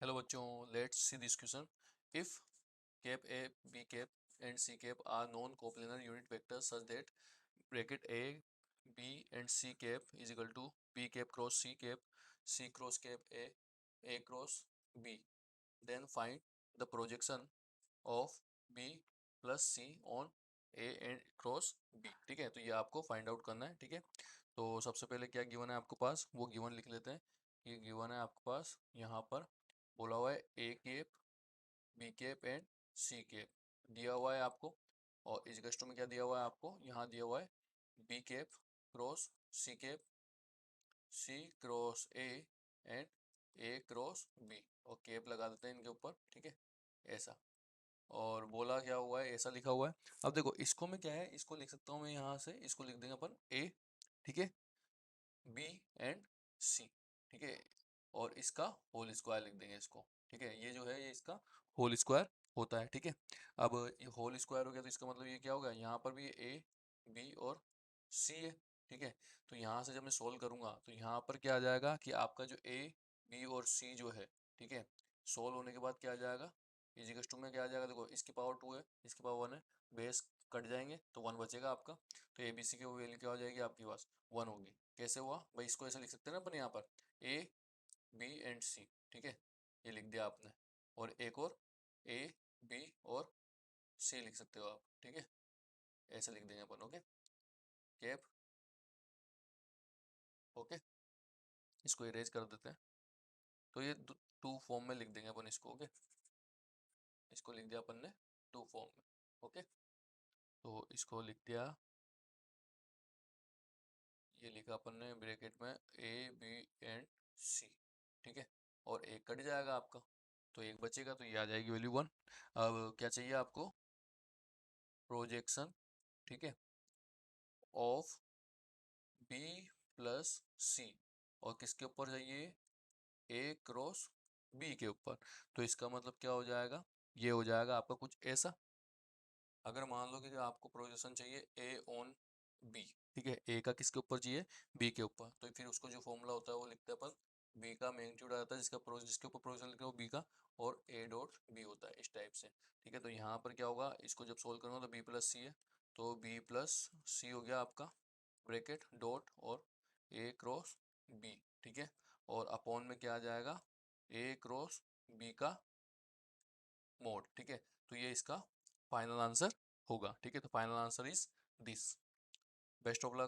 Hello बच्चों, let's see this question. If cap A, B cap and C cap are non coplanar unit vector such that bracket A, B and C cap is equal to B cap cross cap, C cross cap A cross B, then find the projection of B plus C on A and cross B. ठीक है, तो ये आपको find out करना है. ठीक है, तो सबसे पहले क्या गिवन है आपके पास, वो गिवन लिख लेते हैं. ये गिवन है आपके पास, यहाँ पर बोला हुआ है A cap, B cap and C cap दिया हुआ है आपको. और इस गस्टो में क्या दिया हुआ है आपको, यहाँ दिया हुआ है B cap cross C cross A and A cross B, और कैप लगा देते हैं इनके ऊपर. ठीक है, ऐसा. और बोला क्या हुआ है, ऐसा लिखा हुआ है. अब देखो इसको मैं क्या है, इसको लिख सकता हूँ मैं यहाँ से, इसको लिख देंगे अपन ए. ठीक है, बी एंड सी. ठीक है, और इसका होल स्क्वायर लिख देंगे इसको. ठीक है, ये जो है ये इसका होल स्क्वायर होता है. ठीक है, अब ये होल स्क्वायर हो गया तो इसका मतलब ये क्या होगा, यहाँ पर भी ए, बी और सी है. ठीक है, तो यहाँ से जब मैं सोल्व करूंगा तो यहाँ पर क्या आ जाएगा कि आपका जो ए, बी और सी जो है, ठीक है, सोल्व होने के बाद क्या आ जाएगा, इजिकल्स टू में क्या आ जाएगा, देखो इसकी पावर 2 है, इसकी पावर 1 है, बेस कट जाएंगे तो 1 बचेगा आपका. तो ए बी सी की वैल्यू क्या हो जाएगी आपके पास, 1 होगी. कैसे हुआ भाई, इसको ऐसे लिख सकते हैं ना अपन, यहाँ पर ए, बी एंड सी. ठीक है, ये लिख दिया आपने. और एक और ए, बी और सी लिख सकते हो आप. ठीक है, ऐसे लिख देंगे अपन. Okay, cap. ओके, इसको इरेज कर देते हैं. तो ये टू फॉर्म में लिख देंगे अपन इसको. ओके, इसको लिख दिया अपन ने टू फॉर्म में. ओके, तो इसको लिख दिया, ये लिखा अपन ने ब्रैकेट में ए, बी एंड सी. ठीक है, और एक कट जाएगा आपका तो एक बचेगा, तो ये आ जाएगी वैल्यू 1. अब क्या चाहिए आपको, प्रोजेक्शन. ठीक है, ऑफ बी प्लस सी, और किसके ऊपर चाहिए, ए क्रॉस बी के ऊपर. तो इसका मतलब क्या हो जाएगा, ये हो जाएगा आपका कुछ ऐसा. अगर मान लो कि आपको प्रोजेक्शन चाहिए ए ऑन बी, ठीक है, ए का किसके ऊपर चाहिए, बी के ऊपर, तो फिर उसको जो फॉर्मूला होता है वो लिखते हैं अपन, बी का मैग्नीट्यूड आता है जिसके ऊपर प्रोजेक्शन लिखा है वो बी का, और ए डॉट बी होता है इस टाइप से. ठीक है, तो यहाँ पर क्या होगा, इसको जब सोल्व करूँगा तो बी प्लस सी है, तो बी प्लस सी हो गया आपका, ब्रैकेट डॉट और ए क्रॉस बी. ठीक है, और अपॉन में क्या आ जाएगा, ए क्रॉस बी का मोड. ठीक है, तो ये इसका फाइनल आंसर होगा. ठीक है, तो final answer is this. Best of luck.